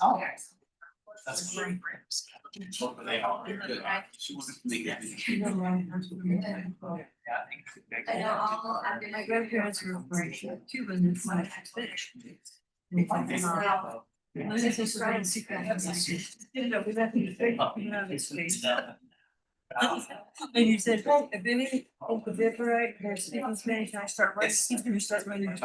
Oh, that's great. They are good. She wasn't My grandparents were from Cuba and it's like fish. This is right in secret. And you said, hey, if any of the Viperite, they're speaking Spanish, and I start writing, you start writing.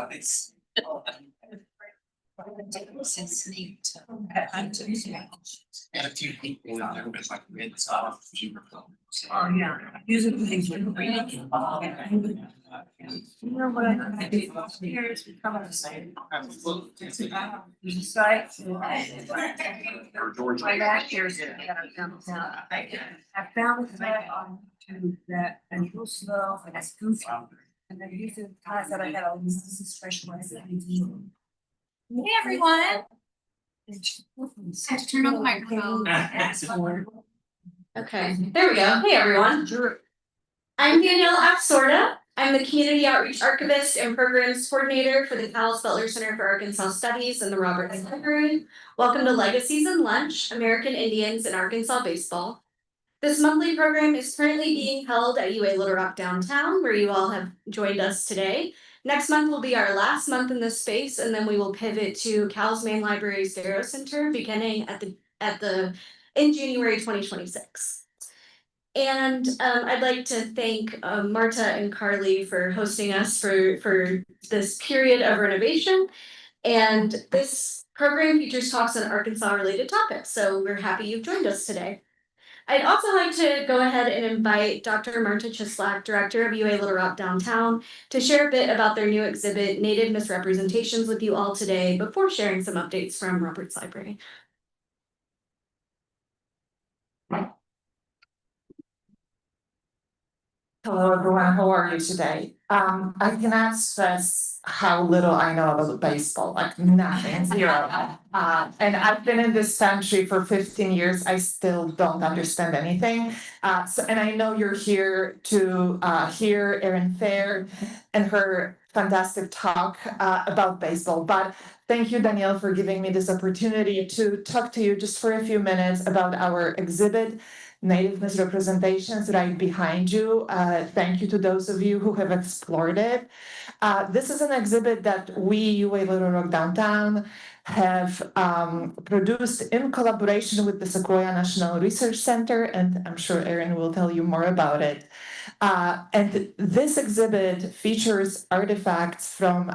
And a few people out there, but like it's Oh, yeah, using things when reading. You know what I did last year is become the same. There's a site. My last year's. I found the site on YouTube that and real slow and it's goofy. And then using the class that I had all these specialized. Hey, everyone. Have to turn on the microphone. Okay, there we go. Hey, everyone. I'm Danielle Axorda. I'm the Community Outreach Archivist and Programs Coordinator for the Cowles Butler Center for Arkansas Studies and the Roberts Library. Welcome to Legacies and Lunch, American Indians in Arkansas Baseball. This monthly program is currently being held at UA Little Rock downtown, where you all have joined us today. Next month will be our last month in this space, and then we will pivot to Cowles Main Library's Darrow Center beginning in January 2026. And I'd like to thank Marta and Carly for hosting us for this period of renovation. And this program features talks on Arkansas-related topics, so we're happy you've joined us today. I'd also like to go ahead and invite Dr. Marta Chislak, Director of UA Little Rock Downtown, to share a bit about their new exhibit, Native Misrepresentations, with you all today before sharing some updates from Roberts Library. Hello, everyone. How are you today? I cannot stress how little I know about baseball, like nothing, zero. And I've been in this country for 15 years. I still don't understand anything. And I know you're here to hear Erin Fehr and her fantastic talk about baseball. But thank you, Danielle, for giving me this opportunity to talk to you just for a few minutes about our exhibit, Native Misrepresentations, right behind you. Thank you to those of you who have explored it. This is an exhibit that we, UA Little Rock Downtown, have produced in collaboration with the Sequoia National Research Center, and I'm sure Erin will tell you more about it. And this exhibit features artifacts from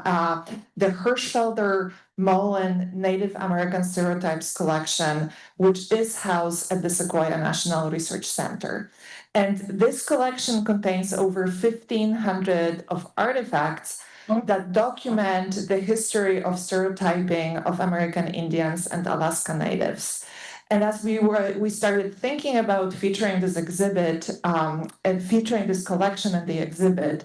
the Hirschfelder Mullen Native American Stereotypes collection, which is housed at the Sequoia National Research Center. And this collection contains over 1,500 of artifacts that document the history of stereotyping of American Indians and Alaska Natives. And as we started thinking about featuring this exhibit and featuring this collection in the exhibit,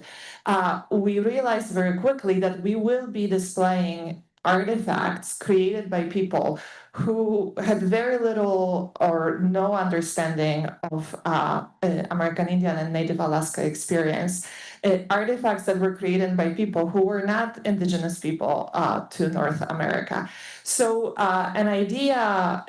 we realized very quickly that we will be displaying artifacts created by people who had very little or no understanding of American Indian and Native Alaska experience. Artifacts that were created by people who were not indigenous people to North America. So an idea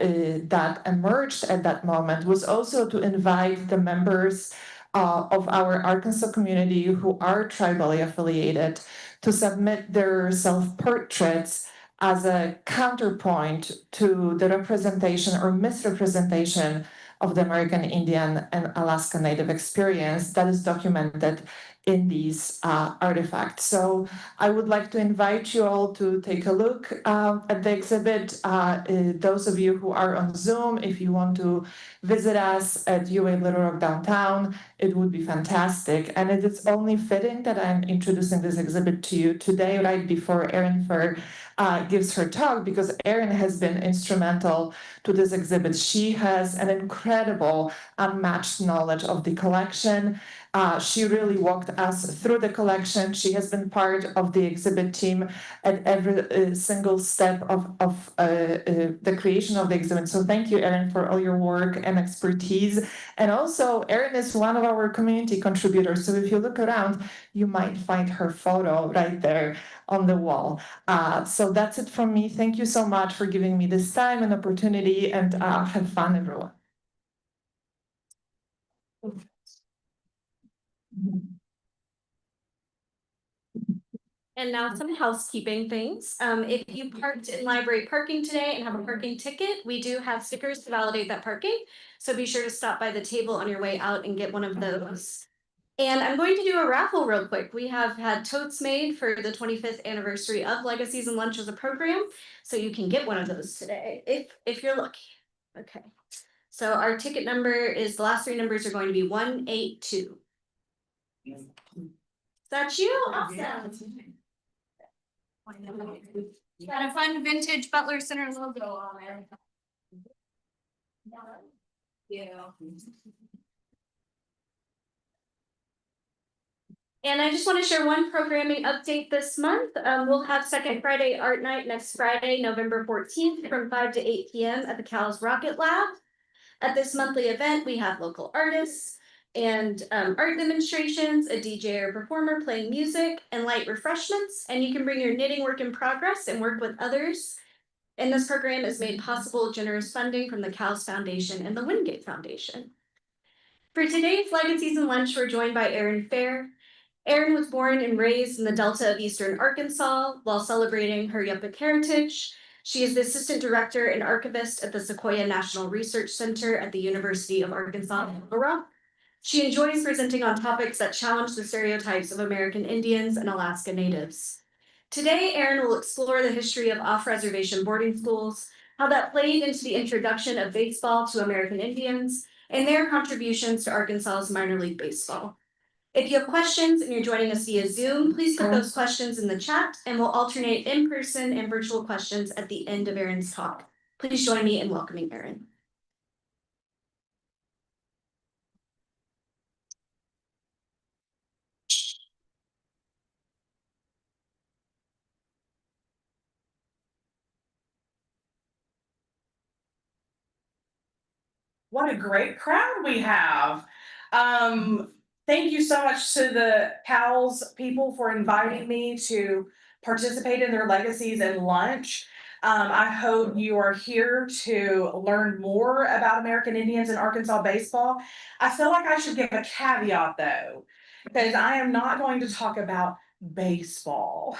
that emerged at that moment was also to invite the members of our Arkansas community who are tribally affiliated to submit their self-portraits as a counterpoint to the representation or misrepresentation of the American Indian and Alaska Native experience that is documented in these artifacts. So I would like to invite you all to take a look at the exhibit. Those of you who are on Zoom, if you want to visit us at UA Little Rock Downtown, it would be fantastic. And it is only fitting that I'm introducing this exhibit to you today, right before Erin Fehr gives her talk, because Erin has been instrumental to this exhibit. She has an incredible, unmatched knowledge of the collection. She really walked us through the collection. She has been part of the exhibit team at every single step of the creation of the exhibit. So thank you, Erin, for all your work and expertise. And also, Erin is one of our community contributors. So if you look around, you might find her photo right there on the wall. So that's it from me. Thank you so much for giving me this time and opportunity, and have fun, everyone. And now some housekeeping things. If you parked in library parking today and have a parking ticket, we do have stickers to validate that parking. So be sure to stop by the table on your way out and get one of those. And I'm going to do a raffle real quick. We have had totes made for the 25th anniversary of Legacies and Lunch as a program. So you can get one of those today if you're lucky. Okay. So our ticket number is, the last three numbers are going to be 182. Is that you? Awesome. Got a fun vintage Butler Center logo on there. Yeah. And I just want to share one programming update this month. We'll have Second Friday Art Night next Friday, November 14th from 5 to 8 p.m. at the Cal's Rocket Lab. At this monthly event, we have local artists and art demonstrations, a DJ or performer playing music, and light refreshments. And you can bring your knitting work in progress and work with others. And this program is made possible with generous funding from the CALS Foundation and the Wingate Foundation. For today's Legacies and Lunch, we're joined by Erin Fehr. Erin was born and raised in the Delta of Eastern Arkansas while celebrating her Yupik heritage. She is the Assistant Director and Archivist at the Sequoia National Research Center at the University of Arkansas in Little Rock. She enjoys presenting on topics that challenge the stereotypes of American Indians and Alaska Natives. Today, Erin will explore the history of off-reservation boarding schools, how that played into the introduction of baseball to American Indians, and their contributions to Arkansas's minor league baseball. If you have questions and you're joining us via Zoom, please put those questions in the chat, and we'll alternate in-person and virtual questions at the end of Erin's talk. Please join me in welcoming Erin. What a great crowd we have. Thank you so much to the CALS people for inviting me to participate in their Legacies and Lunch. I hope you are here to learn more about American Indians and Arkansas baseball. I feel like I should give a caveat though, because I am not going to talk about baseball.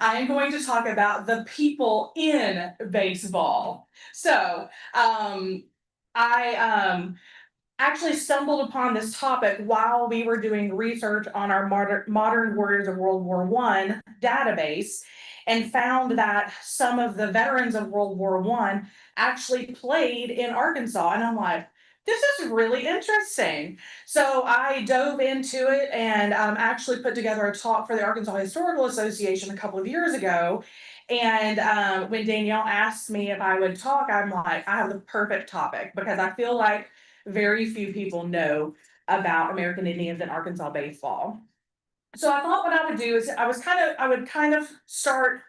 I am going to talk about the people in baseball. So, I actually stumbled upon this topic while we were doing research on our Modern Warriors of World War I database, and found that some of the veterans of World War I actually played in Arkansas. And I'm like, this is really interesting. So I dove into it and actually put together a talk for the Arkansas Historical Association a couple of years ago. And when Danielle asked me if I would talk, I'm like, I have the perfect topic, because I feel like very few people know about American Indians and Arkansas baseball. So I thought what I would do is I would kind of start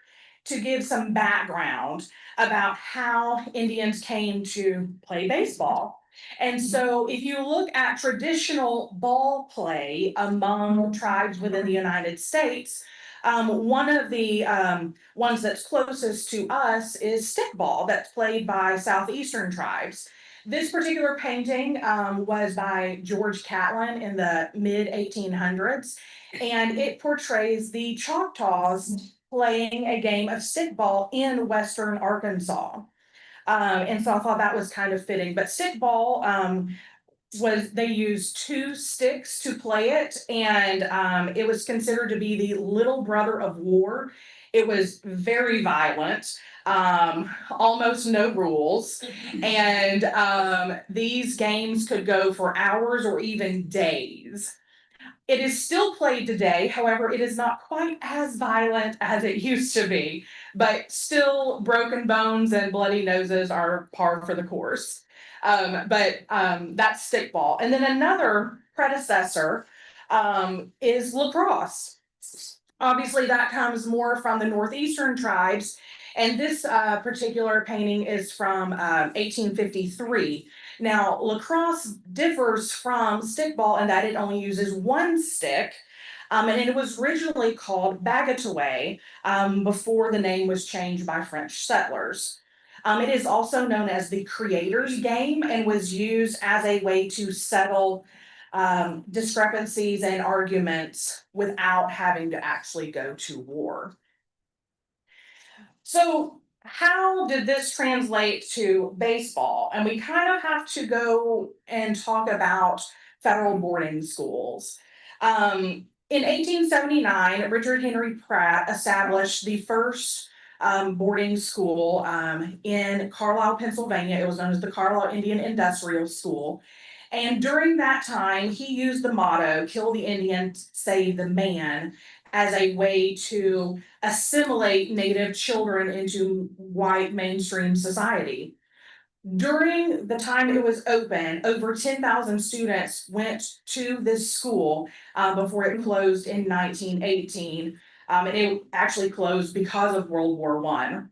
to give some background about how Indians came to play baseball. And so if you look at traditional ball play among tribes within the United States, one of the ones that's closest to us is stickball, that's played by southeastern tribes. This particular painting was by George Catlin in the mid 1800s, and it portrays the Choctaws playing a game of stickball in western Arkansas. And so I thought that was kind of fitting. But stickball they used two sticks to play it, and it was considered to be the little brother of war. It was very violent, almost no rules, and these games could go for hours or even days. It is still played today, however, it is not quite as violent as it used to be, but still broken bones and bloody noses are par for the course. That's stickball. And then another predecessor is lacrosse. Obviously, that comes more from the northeastern tribes, and this particular painting is from 1853. Now, lacrosse differs from stickball in that it only uses one stick, and it was originally called bagatoué before the name was changed by French settlers. It is also known as the creator's game and was used as a way to settle discrepancies and arguments without having to actually go to war. So how did this translate to baseball? And we kind of have to go and talk about federal boarding schools. In 1879, Richard Henry Pratt established the first boarding school in Carlisle, Pennsylvania. It was known as the Carlisle Indian Industrial School. And during that time, he used the motto, "Kill the Indian, save the man," as a way to assimilate Native children into white mainstream society. During the time it was open, over 10,000 students went to this school before it closed in 1918. And it actually closed because of World War I.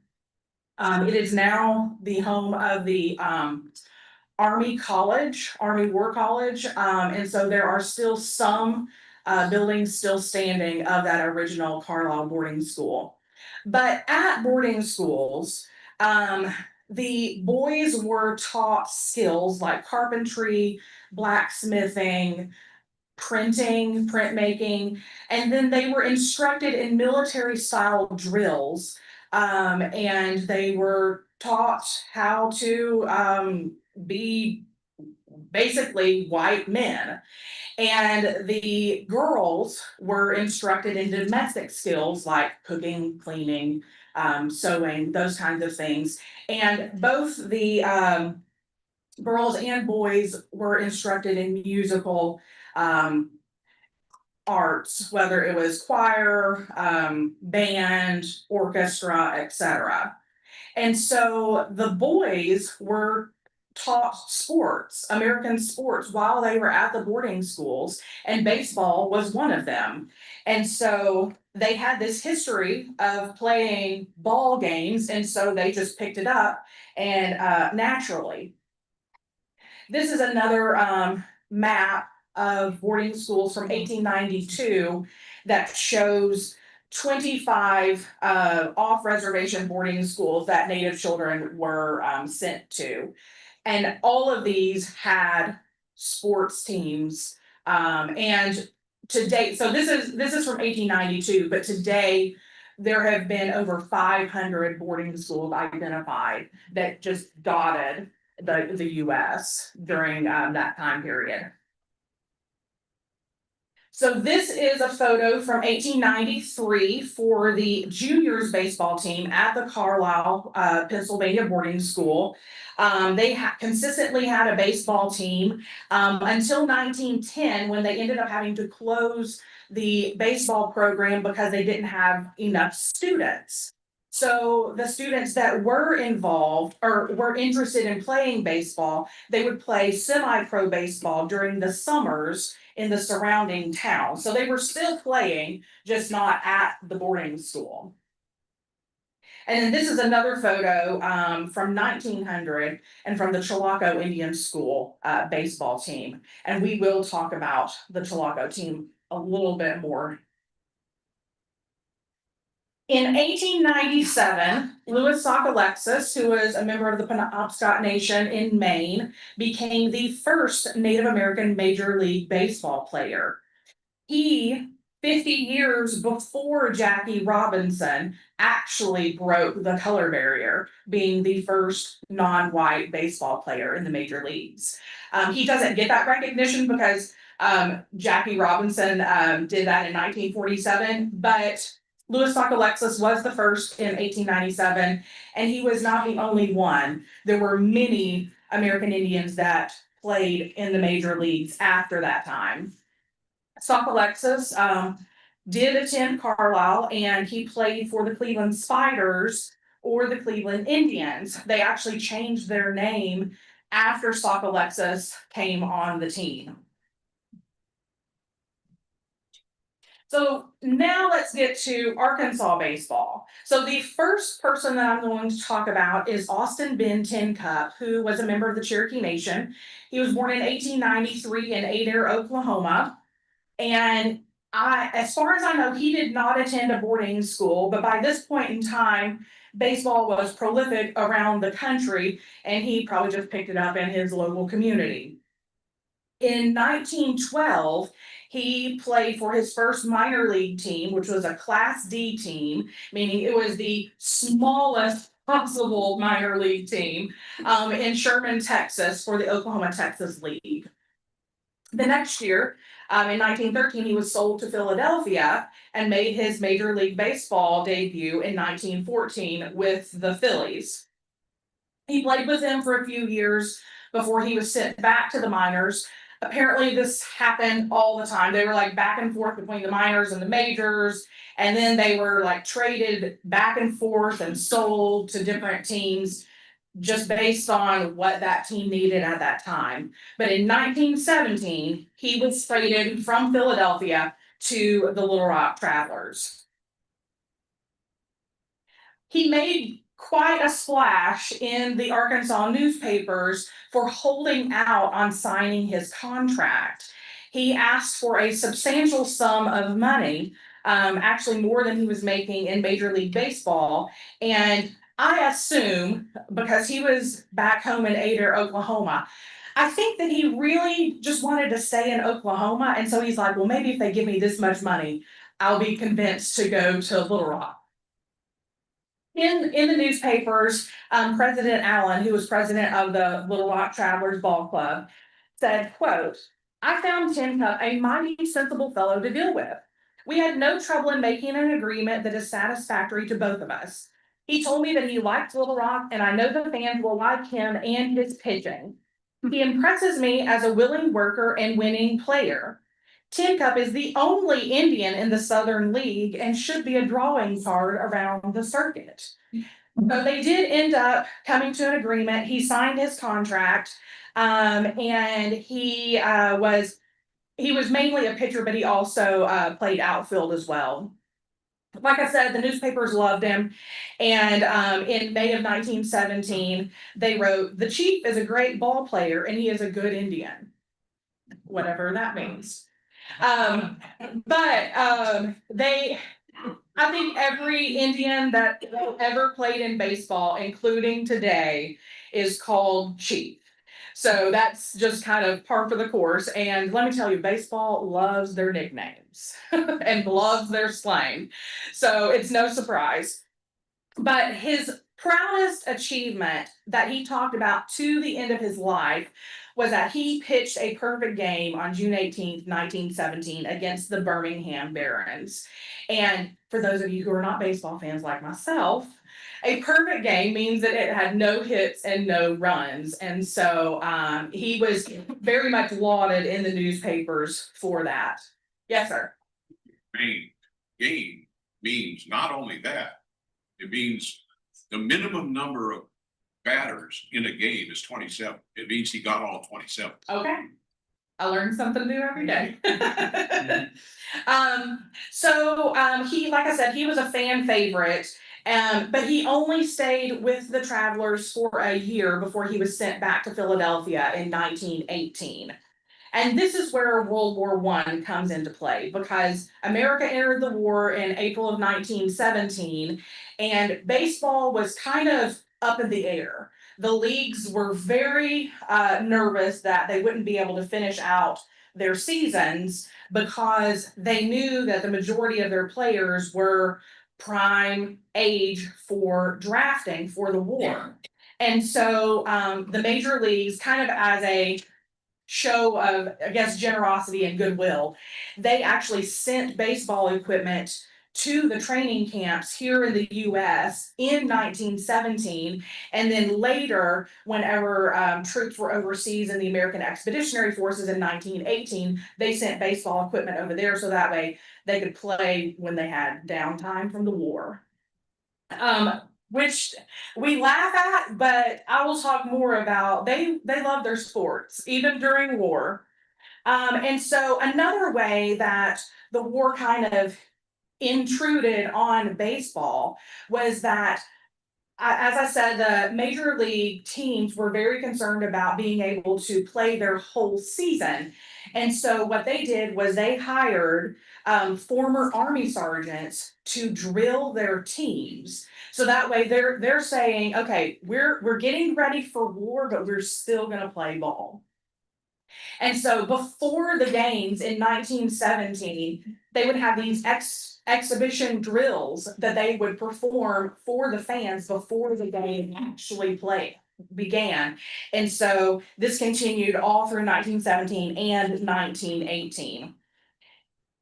It is now the home of the Army War College, and so there are still some buildings still standing of that original Carlisle boarding school. But at boarding schools, the boys were taught skills like carpentry, blacksmithing, printing, printmaking, and then they were instructed in military style drills. And they were taught how to be basically white men. And the girls were instructed in domestic skills like cooking, cleaning, sewing, those kinds of things. And both the girls and boys were instructed in musical arts, whether it was choir, band, orchestra, etc. And so the boys were taught sports, American sports, while they were at the boarding schools, and baseball was one of them. And so they had this history of playing ball games, and so they just picked it up and naturally. This is another map of boarding schools from 1892 that shows 25 off-reservation boarding schools that Native children were sent to. And all of these had sports teams. And to date, so this is from 1892, but today there have been over 500 boarding schools identified that just dotted the US during that time period. So this is a photo from 1893 for the juniors baseball team at the Carlisle, Pennsylvania boarding school. They consistently had a baseball team until 1910, when they ended up having to close the baseball program because they didn't have enough students. So the students that were involved or were interested in playing baseball, they would play semi-pro baseball during the summers in the surrounding town. So they were still playing, just not at the boarding school. And then this is another photo from 1900 and from the Chilocco Indian School baseball team. And we will talk about the Chilocco team a little bit more. In 1897, Louis Sockalexis, who was a member of the Penobscot Nation in Maine, became the first Native American Major League Baseball player. He, 50 years before Jackie Robinson, actually broke the color barrier, being the first non-white baseball player in the major leagues. He doesn't get that recognition because Jackie Robinson did that in 1947, but Louis Sockalexis was the first in 1897, and he was not the only one. There were many American Indians that played in the major leagues after that time. Sockalexis did attend Carlisle, and he played for the Cleveland Spiders or the Cleveland Indians. They actually changed their name after Sockalexis came on the team. So now let's get to Arkansas baseball. So the first person that I'm going to talk about is Austin Ben Tin Cup, who was a member of the Cherokee Nation. He was born in 1893 in Adair, Oklahoma. And as far as I know, he did not attend a boarding school, but by this point in time, baseball was prolific around the country, and he probably just picked it up in his local community. In 1912, he played for his first minor league team, which was a Class D team, meaning it was the smallest possible minor league team, in Sherman, Texas, for the Oklahoma Texas League. The next year, in 1913, he was sold to Philadelphia and made his Major League Baseball debut in 1914 with the Phillies. He played with them for a few years before he was sent back to the minors. Apparently, this happened all the time. They were like back and forth between the minors and the majors, and then they were like traded back and forth and sold to different teams just based on what that team needed at that time. But in 1917, he was traded from Philadelphia to the Little Rock Travelers. He made quite a splash in the Arkansas newspapers for holding out on signing his contract. He asked for a substantial sum of money, actually more than he was making in Major League Baseball. And I assume, because he was back home in Adair, Oklahoma, I think that he really just wanted to stay in Oklahoma. And so he's like, well, maybe if they give me this much money, I'll be convinced to go to Little Rock. In the newspapers, President Allen, who was president of the Little Rock Travelers Ball Club, said, quote, "I found Tin Cup a mighty sensible fellow to deal with. We had no trouble in making an agreement that is satisfactory to both of us. He told me that he liked Little Rock, and I know the fans will like him and his pitching. He impresses me as a willing worker and winning player. Tin Cup is the only Indian in the Southern League and should be a drawing card around the circuit." So they did end up coming to an agreement. He signed his contract, and he was mainly a pitcher, but he also played outfield as well. Like I said, the newspapers loved him, and in May of 1917, they wrote, "The Chief is a great ball player, and he is a good Indian," whatever that means. I think every Indian that ever played in baseball, including today, is called Chief. So that's just kind of par for the course. And let me tell you, baseball loves their nicknames and loves their slang. So it's no surprise. But his proudest achievement that he talked about to the end of his life was that he pitched a perfect game on June 18th, 1917 against the Birmingham Barons. And for those of you who are not baseball fans like myself, a perfect game means that it had no hits and no runs. And so he was very much lauded in the newspapers for that. Yes, sir. Game means not only that, it means the minimum number of batters in a game is 27. It means he got all 27. Okay. I learn something new every day. He, like I said, he was a fan favorite, but he only stayed with the Travelers for a year before he was sent back to Philadelphia in 1918. And this is where World War I comes into play, because America entered the war in April of 1917, and baseball was kind of up in the air. The leagues were very nervous that they wouldn't be able to finish out their seasons, because they knew that the majority of their players were prime age for drafting for the war. And so the major leagues, kind of as a show of, I guess, generosity and goodwill, they actually sent baseball equipment to the training camps here in the US in 1917. And then later, whenever troops were overseas in the American Expeditionary Forces in 1918, they sent baseball equipment over there so that way they could play when they had downtime from the war. Which we laugh at, but I will talk more about. They love their sports, even during war. And so another way that the war kind of intruded on baseball was that, as I said, the major league teams were very concerned about being able to play their whole season. And so what they did was they hired former Army sergeants to drill their teams. So that way they're saying, okay, we're getting ready for war, but we're still gonna play ball. And so before the games in 1917, they would have these exhibition drills that they would perform for the fans before the game actually began. And so this continued all through 1917 and 1918.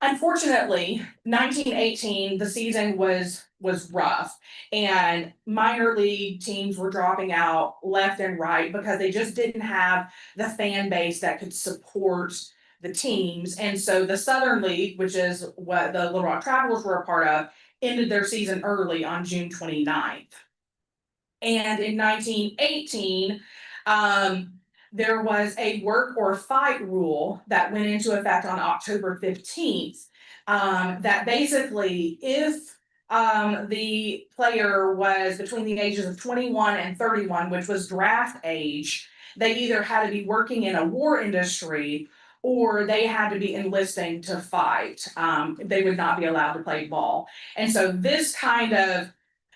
Unfortunately, 1918, the season was rough, and minor league teams were dropping out left and right because they just didn't have the fan base that could support the teams. And so the Southern League, which is what the Little Rock Travelers were a part of, ended their season early on June 29th. And in 1918, there was a work or fight rule that went into effect on October 15th. That basically, if the player was between the ages of 21 and 31, which was draft age, they either had to be working in a war industry or they had to be enlisting to fight. They would not be allowed to play ball. And so this kind of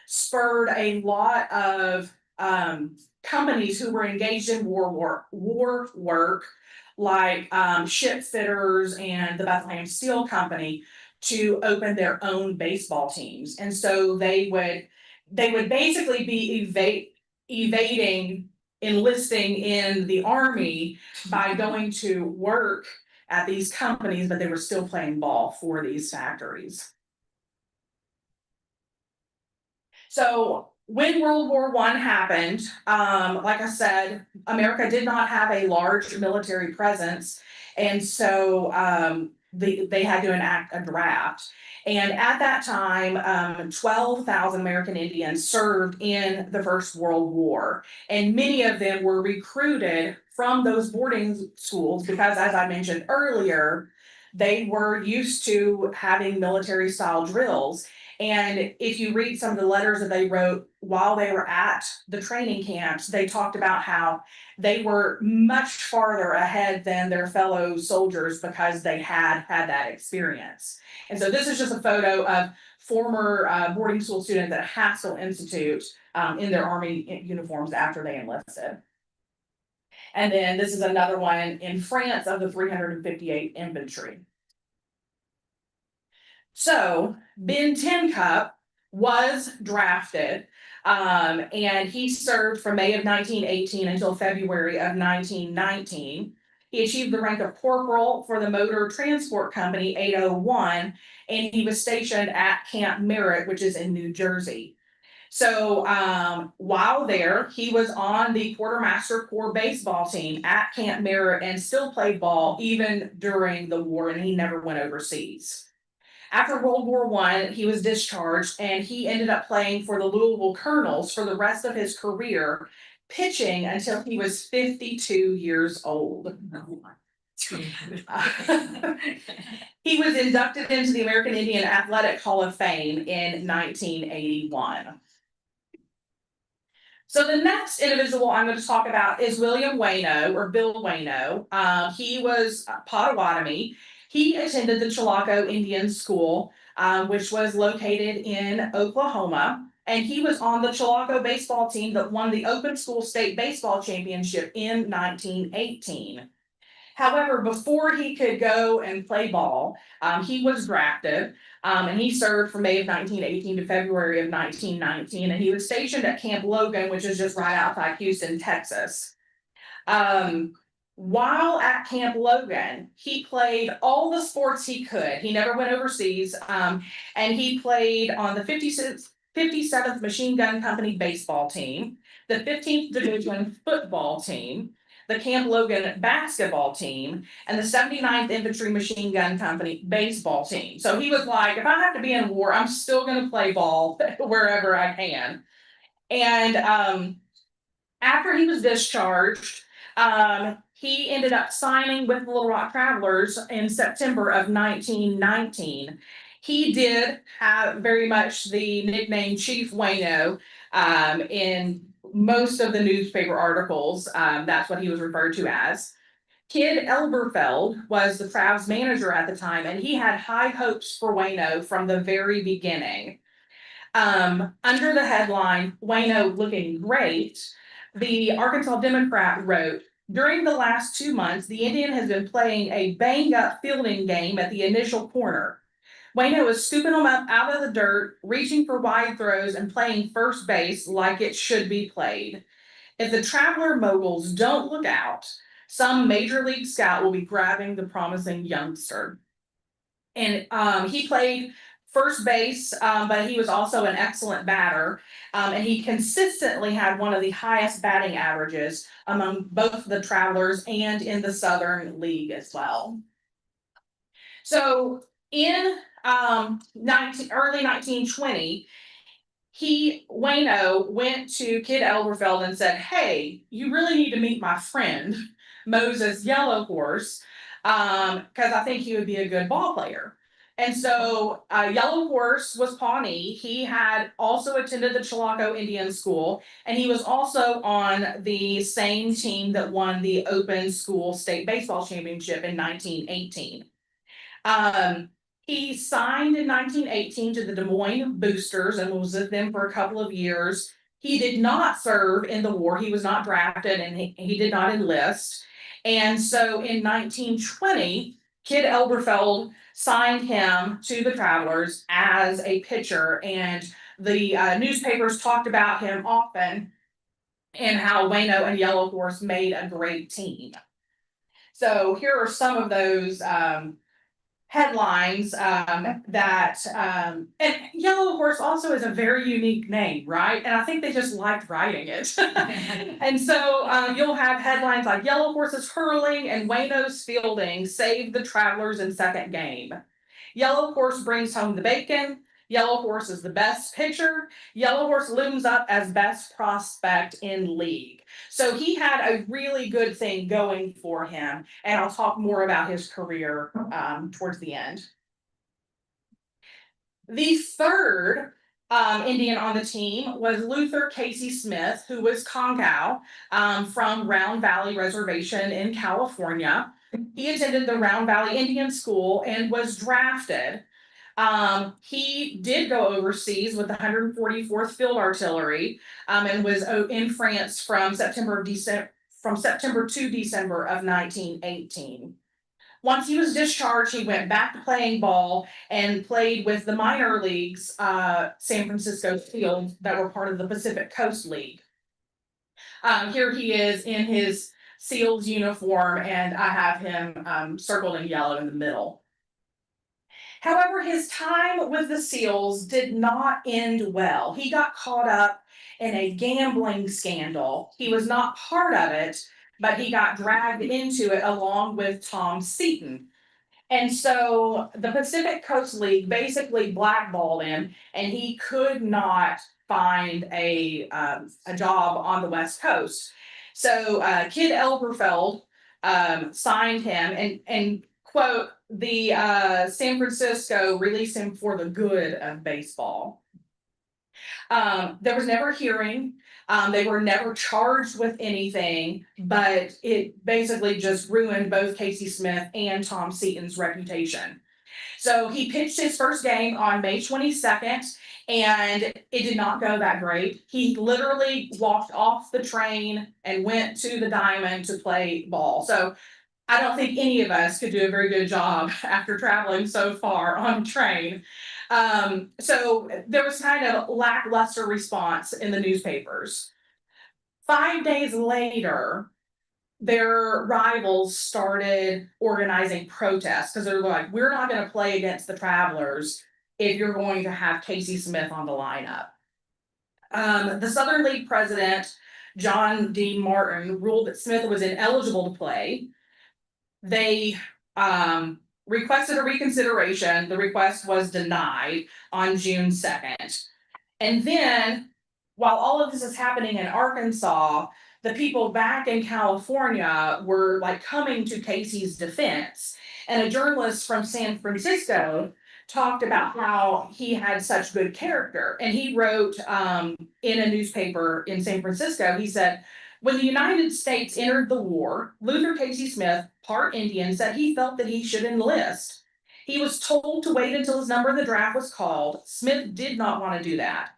spurred a lot of companies who were engaged in war work, like ship fitters and the Bethlehem Steel Company, to open their own baseball teams. And so they would basically be evading enlisting in the Army by going to work at these companies, but they were still playing ball for these factories. So when World War I happened, like I said, America did not have a large military presence, and so they had to enact a draft. And at that time, 12,000 American Indians served in the First World War, and many of them were recruited from those boarding schools because, as I mentioned earlier, they were used to having military-style drills. And if you read some of the letters that they wrote while they were at the training camps, they talked about how they were much farther ahead than their fellow soldiers because they had that experience. And so this is just a photo of former boarding school students at Haskell Institute in their Army uniforms after they enlisted. And then this is another one in France of the 358 Infantry. So Ben Tincup was drafted, and he served from May of 1918 until February of 1919. He achieved the rank of corporal for the Motor Transport Company 801, and he was stationed at Camp Merritt, which is in New Jersey. So while there, he was on the Quartermaster Corps baseball team at Camp Merritt and still played ball even during the war, and he never went overseas. After World War I, he was discharged and he ended up playing for the Louisville Colonels for the rest of his career, pitching until he was 52 years old. He was inducted into the American Indian Athletic Hall of Fame in 1981. So the next individual I'm going to talk about is William Wano, or Bill Wano. He was Potawatomi. He attended the Chilocco Indian School, which was located in Oklahoma, and he was on the Chilocco baseball team that won the Open School State Baseball Championship in 1918. However, before he could go and play ball, he was drafted, and he served from May of 1918 to February of 1919, and he was stationed at Camp Logan, which is just right outside Houston, Texas. While at Camp Logan, he played all the sports he could. He never went overseas, and he played on the 57th Machine Gun Company baseball team, the 15th Division football team, the Camp Logan basketball team, and the 79th Infantry Machine Gun Company baseball team. So he was like, if I have to be in war, I'm still going to play ball wherever I can. And after he was discharged, he ended up signing with the Little Rock Travelers in September of 1919. He did have very much the nickname Chief Wano in most of the newspaper articles. That's what he was referred to as. Kid Elberfeld was the Trav's manager at the time, and he had high hopes for Wano from the very beginning. Under the headline, Wano looking great, the Arkansas Democrat wrote, during the last 2 months, the Indian has been playing a bang-up fielding game at the initial corner. Wano is scooping them up out of the dirt, reaching for wide throws, and playing first base like it should be played. If the Traveler moguls don't look out, some major league scout will be grabbing the promising youngster. And he played first base, but he was also an excellent batter. And he consistently had one of the highest batting averages among both the Travelers and in the Southern League as well. So in early 1920, Wano went to Kid Elberfeld and said, hey, you really need to meet my friend, Moses Yellow Horse, because I think he would be a good ball player. And so Yellow Horse was Pawnee. He had also attended the Chilocco Indian School, and he was also on the same team that won the Open School State Baseball Championship in 1918. He signed in 1918 to the Des Moines Boosters and was with them for a couple of years. He did not serve in the war. He was not drafted, and he did not enlist. And so in 1920, Kid Elberfeld signed him to the Travelers as a pitcher, and the newspapers talked about him often and how Wano and Yellow Horse made a great team. So here are some of those headlines and Yellow Horse also is a very unique name, right? And I think they just liked writing it. And so you'll have headlines like Yellow Horse's hurling and Wano's fielding saved the Travelers in second game. Yellow Horse brings home the bacon. Yellow Horse is the best pitcher. Yellow Horse looms up as best prospect in league. So he had a really good thing going for him, and I'll talk more about his career towards the end. The third Indian on the team was Luther Casey Smith, who was Concow from Round Valley Reservation in California. He attended the Round Valley Indian School and was drafted. He did go overseas with the 144th Field Artillery and was in France from September to December of 1918. Once he was discharged, he went back to playing ball and played with the minor leagues, San Francisco Field, that were part of the Pacific Coast League. Here he is in his SEALs uniform, and I have him circled in yellow in the middle. However, his time with the SEALs did not end well. He got caught up in a gambling scandal. He was not part of it, but he got dragged into it along with Tom Seton. And so the Pacific Coast League basically blackballed him, and he could not find a job on the West Coast. So Kid Elberfeld signed him and quote, the San Francisco released him for the good of baseball. There was never a hearing. They were never charged with anything, but it basically just ruined both Casey Smith and Tom Seton's reputation. So he pitched his first game on May 22nd, and it did not go that great. He literally walked off the train and went to the diamond to play ball. So I don't think any of us could do a very good job after traveling so far on train. So there was kind of lackluster response in the newspapers. 5 days later, their rivals started organizing protests because they're like, we're not going to play against the Travelers if you're going to have Casey Smith on the lineup. The Southern League president, John D. Martin, ruled that Smith was ineligible to play. They requested a reconsideration. The request was denied on June 2nd. And then, while all of this is happening in Arkansas, the people back in California were like coming to Casey's defense. And a journalist from San Francisco talked about how he had such good character. And he wrote in a newspaper in San Francisco, he said, when the United States entered the war, Luther Casey Smith, part Indian, said he felt that he should enlist. He was told to wait until his number in the draft was called. Smith did not want to do that.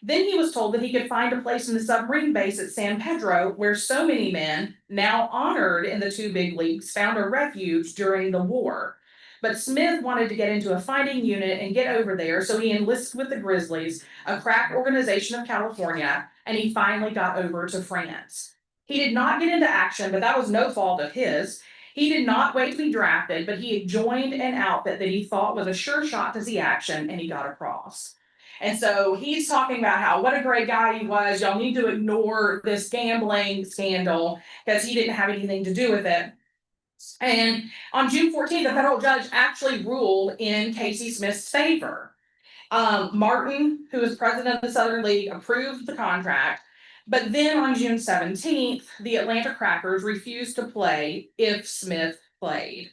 Then he was told that he could find a place in the submarine base at San Pedro, where so many men, now honored in the two big leagues, found a refuge during the war. But Smith wanted to get into a fighting unit and get over there, so he enlisted with the Grizzlies, a crack organization of California, and he finally got over to France. He did not get into action, but that was no fault of his. He did not wait to be drafted, but he had joined an outfit that he thought was a sure shot to see action, and he got across. And so he's talking about how what a great guy he was. Y'all need to ignore this gambling scandal because he didn't have anything to do with it. And on June 14th, the federal judge actually ruled in Casey Smith's favor. Martin, who is president of the Southern League, approved the contract. But then on June 17th, the Atlanta Crackers refused to play if Smith played.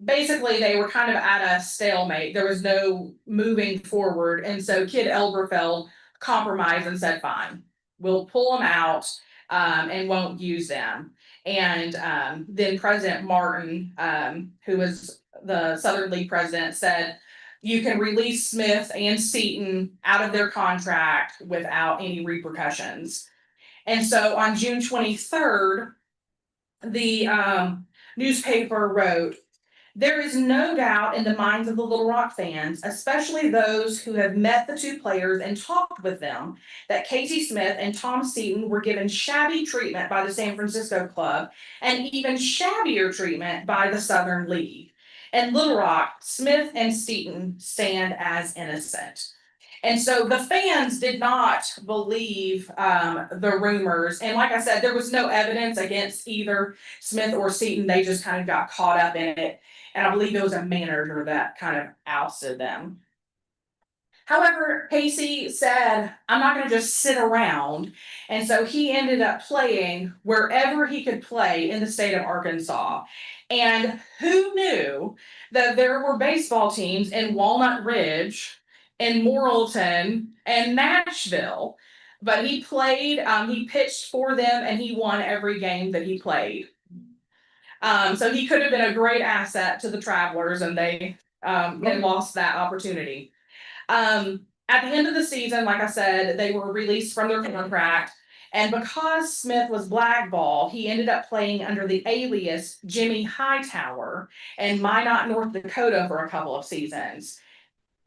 Basically, they were kind of at a stalemate. There was no moving forward. And so Kid Elberfeld compromised and said, fine, we'll pull them out and won't use them. And then President Martin, who was the Southern League president, said, you can release Smith and Seton out of their contract without any repercussions. And so on June 23rd, the newspaper wrote, there is no doubt in the minds of the Little Rock fans, especially those who have met the two players and talked with them, that Casey Smith and Tom Seton were given shabby treatment by the San Francisco club and even shabbier treatment by the Southern League. In Little Rock, Smith and Seton stand as innocent. And so the fans did not believe the rumors. And like I said, there was no evidence against either Smith or Seton. They just kind of got caught up in it. And I believe it was a manager that kind of ousted them. However, Casey said, I'm not going to just sit around. And so he ended up playing wherever he could play in the state of Arkansas. And who knew that there were baseball teams in Walnut Ridge, in Morrilton, and Nashville? But he played, he pitched for them, and he won every game that he played. So he could have been a great asset to the Travelers, and they lost that opportunity. At the end of the season, like I said, they were released from their contract. And because Smith was blackballed, he ended up playing under the alias Jimmy Hightower in Minot, North Dakota for a couple of seasons.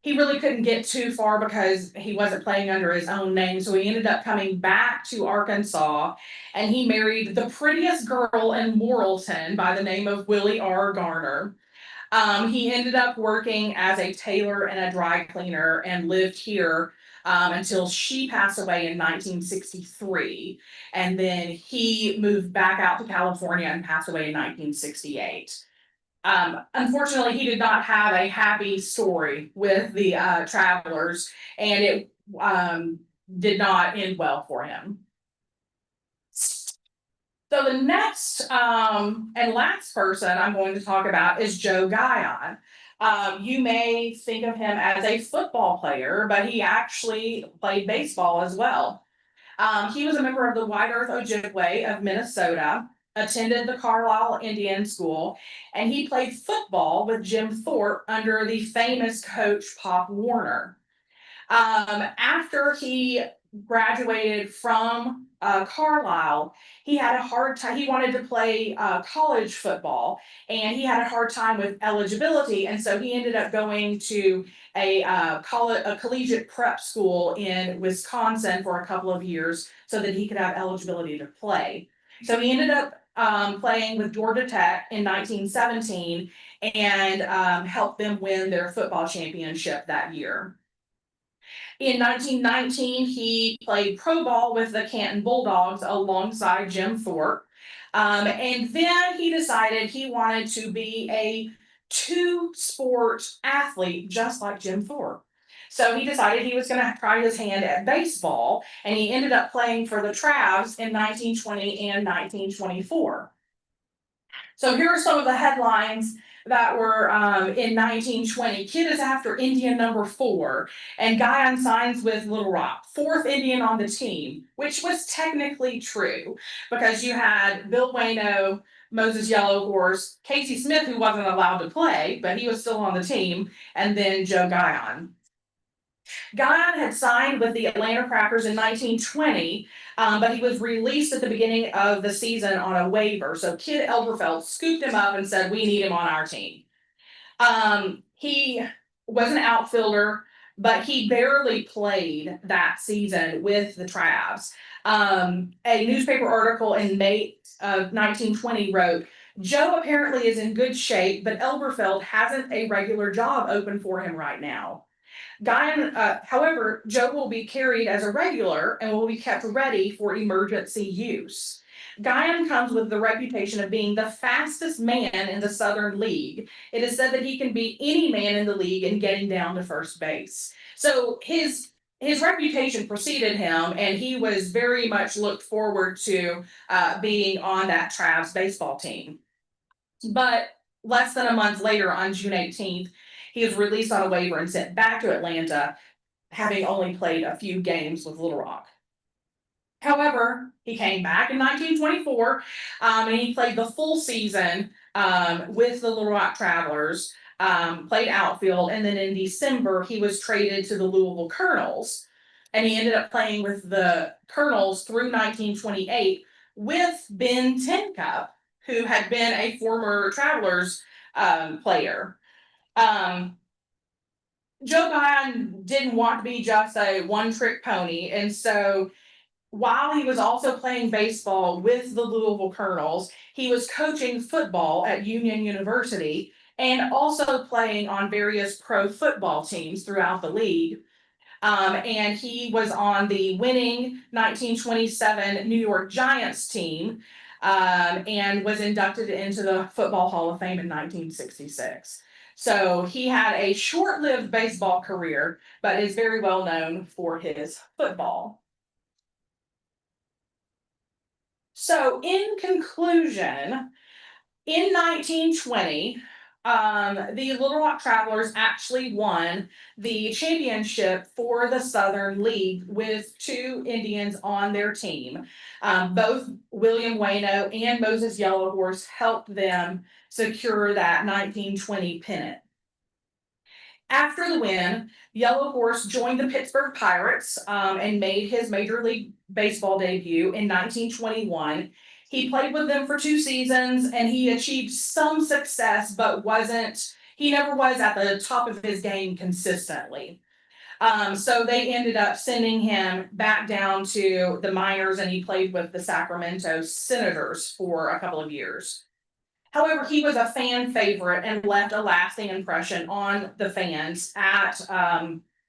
He really couldn't get too far because he wasn't playing under his own name. So he ended up coming back to Arkansas, and he married the prettiest girl in Morrilton by the name of Willie R. Garner. He ended up working as a tailor and a dry cleaner and lived here until she passed away in 1963. And then he moved back out to California and passed away in 1968. Unfortunately, he did not have a happy story with the Travelers, and it did not end well for him. So the next and last person I'm going to talk about is Joe Guyon. You may think of him as a football player, but he actually played baseball as well. He was a member of the White Earth Ojibwe of Minnesota, attended the Carlisle Indian School, and he played football with Jim Thorpe under the famous coach Pop Warner. After he graduated from Carlisle, he had a hard time. He wanted to play college football, and he had a hard time with eligibility, and so he ended up going to a collegiate prep school in Wisconsin for a couple of years so that he could have eligibility to play. So he ended up playing with Georgia Tech in 1917 and helped them win their football championship that year. In 1919, he played pro ball with the Canton Bulldogs alongside Jim Thorpe. And then he decided he wanted to be a two-sport athlete just like Jim Thorpe. So he decided he was gonna try his hand at baseball, and he ended up playing for the Travs in 1920 and 1924. So here are some of the headlines that were in 1920. Kid is after Indian number 4, and Guyon signs with Little Rock, 4th Indian on the team, which was technically true because you had Bill Wano, Moses Yellow Horse, Casey Smith, who wasn't allowed to play, but he was still on the team, and then Joe Guyon. Guyon had signed with the Atlanta Crackers in 1920, but he was released at the beginning of the season on a waiver. So Kid Elberfeld scooped him up and said, "We need him on our team." He was an outfielder, but he barely played that season with the Travs. A newspaper article in May of 1920 wrote, "Joe apparently is in good shape, but Elberfeld hasn't a regular job open for him right now." Guyon, however, Joe will be carried as a regular and will be kept ready for emergency use. Guyon comes with the reputation of being the fastest man in the Southern League. It is said that he can beat any man in the league in getting down to first base. So his reputation preceded him, and he was very much looked forward to being on that Travs baseball team. But less than a month later, on June 18th, he was released on a waiver and sent back to Atlanta, having only played a few games with Little Rock. However, he came back in 1924, and he played the full season with the Little Rock Travelers, played outfield, and then in December, he was traded to the Louisville Colonels, and he ended up playing with the Colonels through 1928 with Ben Tincup, who had been a former Travelers player. Joe Guyon didn't want to be just a one-trick pony, and so while he was also playing baseball with the Louisville Colonels, he was coaching football at Union University and also playing on various pro football teams throughout the league. And he was on the winning 1927 New York Giants team, and was inducted into the Football Hall of Fame in 1966. So he had a short-lived baseball career, but is very well known for his football. So in conclusion, in 1920, the Little Rock Travelers actually won the championship for the Southern League with 2 Indians on their team. Both William Wano and Moses Yellow Horse helped them secure that 1920 pennant. After the win, Yellow Horse joined the Pittsburgh Pirates and made his Major League Baseball debut in 1921. He played with them for 2 seasons and he achieved some success, but he never was at the top of his game consistently. So they ended up sending him back down to the minors, and he played with the Sacramento Senators for a couple of years. However, he was a fan favorite and left a lasting impression on the fans at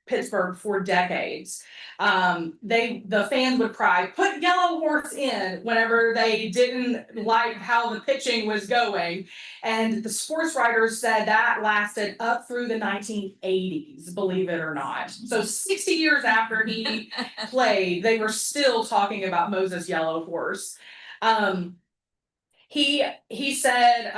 Pittsburgh for decades. The fans would cry, "Put Yellow Horse in," whenever they didn't like how the pitching was going. And the sports writers said that lasted up through the 1980s, believe it or not. So 60 years after he played, they were still talking about Moses Yellow Horse. He said,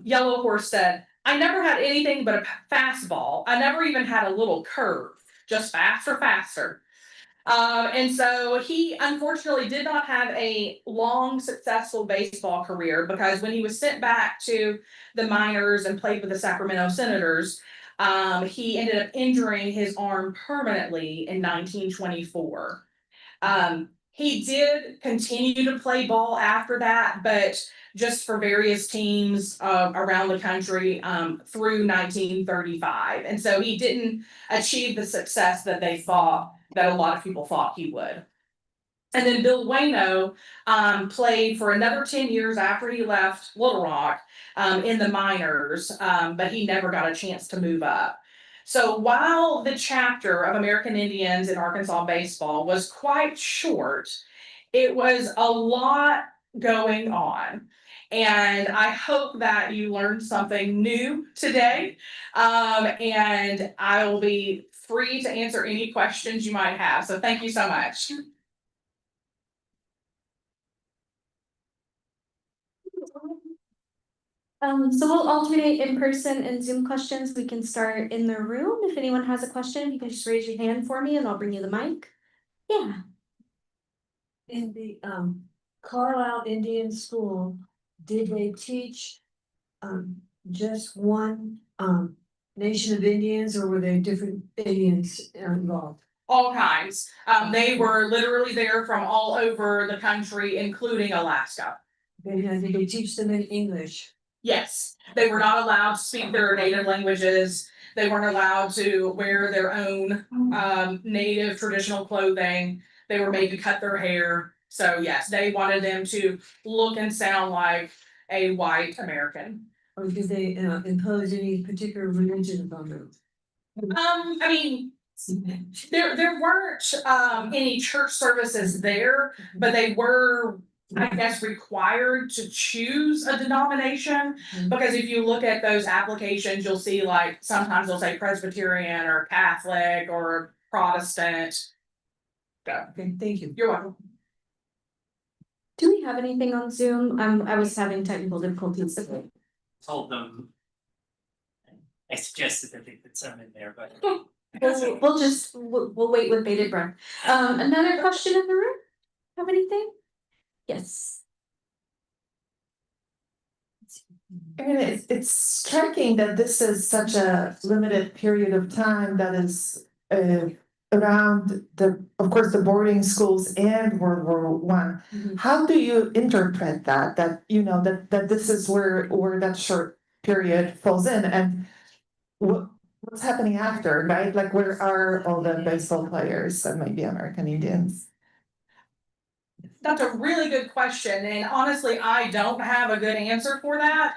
Yellow Horse said, "I never had anything but a fastball. I never even had a little curve, just faster. And so he unfortunately did not have a long, successful baseball career, because when he was sent back to the minors and played with the Sacramento Senators, he ended up injuring his arm permanently in 1924. He did continue to play ball after that, but just for various teams around the country through 1935. And so he didn't achieve the success that a lot of people thought he would. And then Bill Wano played for another 10 years after he left Little Rock in the minors, but he never got a chance to move up. So while the chapter of American Indians in Arkansas baseball was quite short, it was a lot going on. And I hope that you learned something new today. And I will be free to answer any questions you might have, so thank you so much. So we'll alternate in person and Zoom questions. We can start in the room. If anyone has a question, you can just raise your hand for me and I'll bring you the mic. Yeah. In the Carlisle Indian School, did they teach just one nation of Indians, or were there different Indians involved? All kinds. They were literally there from all over the country, including Alaska. Okay, now did they teach them in English? Yes, they were not allowed to speak their native languages. They weren't allowed to wear their own native traditional clothing. They were made to cut their hair. So yes, they wanted them to look and sound like a white American. Or did they impose any particular religion upon them? I mean, there weren't any church services there, but they were, I guess, required to choose a denomination. Because if you look at those applications, you'll see like sometimes they'll say Presbyterian or Catholic or Protestant. So, Okay, thank you. you're welcome. Do we have anything on Zoom? I was having technical difficulties. Told them. I suggested that they put some in there, but. We'll wait with bated breath. Another question in the room? Have anything? Yes. And it's striking that this is such a limited period of time that is around of course, the boarding schools and World War One. How do you interpret that? That that this is where that short period falls in, and what's happening after, right? Like, where are all the baseball players and maybe American Indians? That's a really good question, and honestly, I don't have a good answer for that.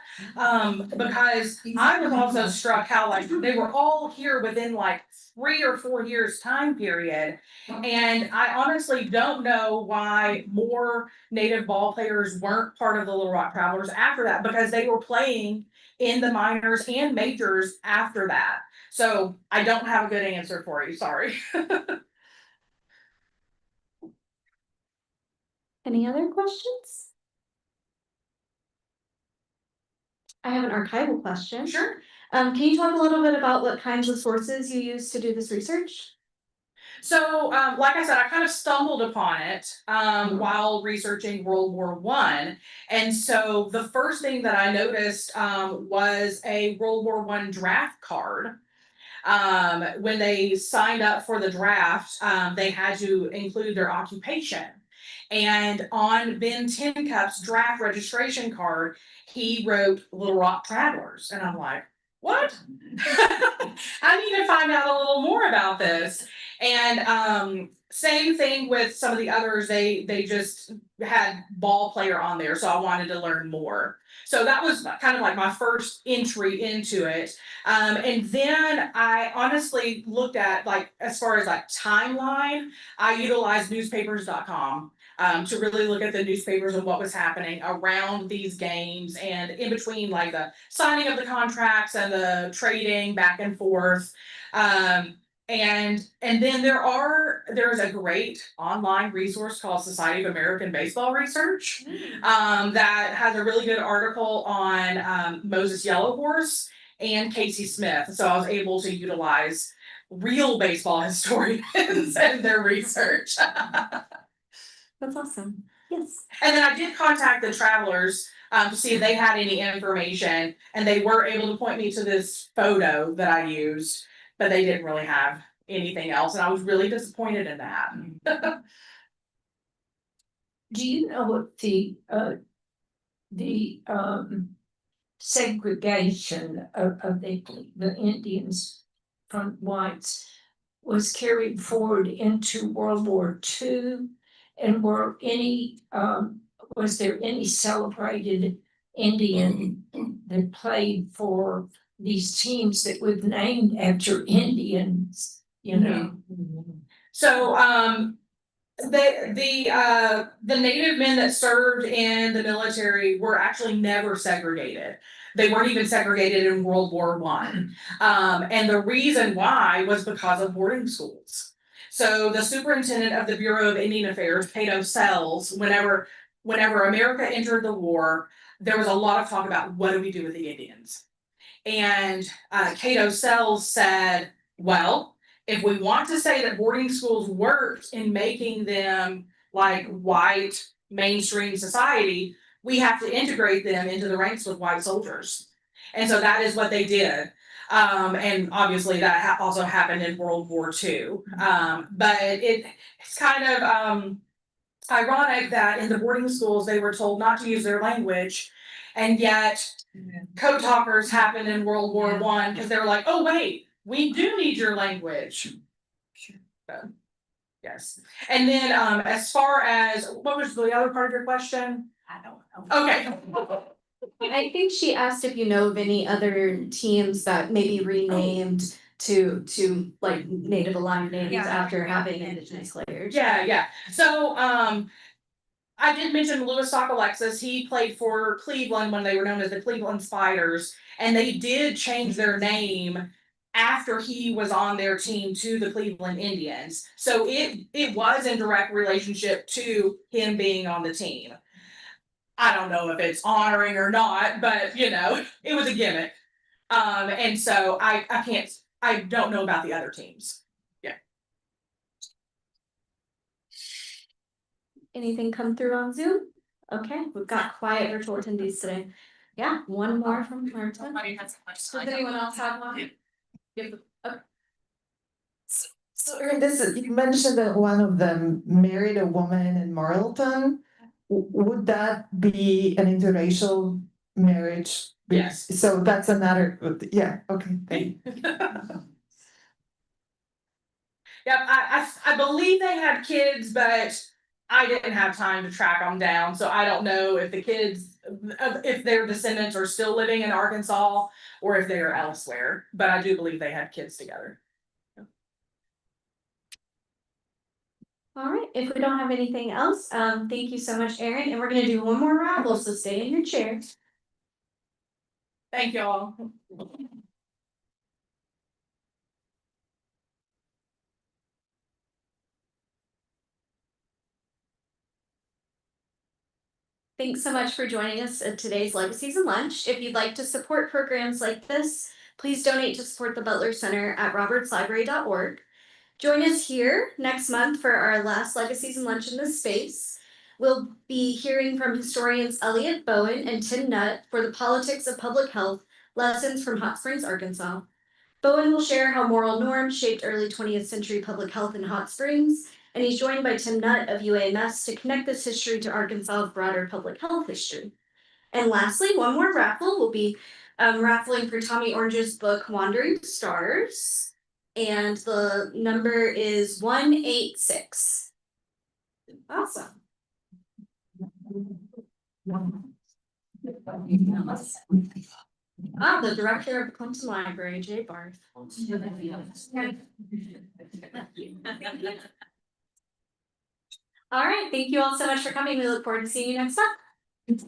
Because I was also struck how like they were all here within like 3 or 4 years time period. And I honestly don't know why more native ball players weren't part of the Little Rock Travelers after that, because they were playing in the minors and majors after that. So I don't have a good answer for you, sorry. Any other questions? I have an archival question. Sure. Can you talk a little bit about what kinds of sources you use to do this research? So, like I said, I kind of stumbled upon it while researching World War One, and so the first thing that I noticed was a World War One draft card. When they signed up for the draft, they had to include their occupation. And on Ben Tincup's draft registration card, he wrote Little Rock Travelers. And I'm like, what? I need to find out a little more about this. And same thing with some of the others, they just had ball player on there, so I wanted to learn more. So that was kind of like my first entry into it. And then I honestly looked at, like, as far as like timeline, I utilized newspapers.com to really look at the newspapers and what was happening around these games and in between like the signing of the contracts and the trading back and forth. And then there's a great online resource called Society of American Baseball Research that has a really good article on Moses Yellowhorse and Casey Smith. So I was able to utilize real baseball historians and their research. That's awesome. Yes. And then I did contact the Travelers to see if they had any information, and they were able to point me to this photo that I used, but they didn't really have anything else, and I was really disappointed in that. Do you know what the segregation of the Indians from whites was carried forward into World War II? And was there any celebrated Indian that played for these teams that we've named after Indians, you know? So The Native men that served in the military were actually never segregated. They weren't even segregated in World War One. And the reason why was because of boarding schools. So the superintendent of the Bureau of Indian Affairs, Cato Sells, whenever America entered the war, there was a lot of talk about what do we do with the Indians. And Cato Sells said, well, if we want to say that boarding schools worked in making them like white mainstream society, we have to integrate them into the ranks with white soldiers. And so that is what they did. And obviously that also happened in World War II. But it's kind of ironic that in the boarding schools, they were told not to use their language. And yet code talkers happened in World War One because they were like, oh, wait, we do need your language. So, yes. And then as far as what was the other part of your question? I don't know. Okay. I think she asked if you know of any other teams that maybe renamed to like native aligned names after having indigenous players. Yeah. So I did mention Louis Sock Alexis. He played for Cleveland when they were known as the Cleveland Spiders, and they did change their name after he was on their team to the Cleveland Indians. So it was in direct relationship to him being on the team. I don't know if it's honoring or not, but it was a gimmick. And so I don't know about the other teams. Anything come through on Zoom? Okay, we've got quiet virtual attendees today. Yeah, one more from Marta. Somebody has a question. Does anyone else have one? So Erin, you mentioned that one of them married a woman in Marlton. Would that be an interracial marriage? Yes. So that's another, yeah, okay, thank you. Yep, I believe they had kids, but I didn't have time to track them down, so I don't know if the kids, if their descendants are still living in Arkansas or if they are elsewhere, but I do believe they had kids together. All right, if we don't have anything else, thank you so much, Erin, and we're gonna do one more raffle, so stay in your chair. Thank y'all. Thanks so much for joining us at today's Legacies and Lunch. If you'd like to support programs like this, please donate to support the Butler Center at robertslibrary.org. Join us here next month for our last Legacies and Lunch in this space. We'll be hearing from historians Elliot Bowen and Tim Nutt for the Politics of Public Health, Lessons from Hot Springs, Arkansas. Bowen will share how moral norms shaped early 20th century public health in Hot Springs, and he's joined by Tim Nutt of UAMS to connect this history to Arkansas' broader public health history. And lastly, one more raffle. We'll be raffling for Tommy Orange's book, Wandering Stars, and the number is 186. Awesome. The director of the Clemson Library, Jay Barth. All right, thank you all so much for coming. We look forward to seeing you next time.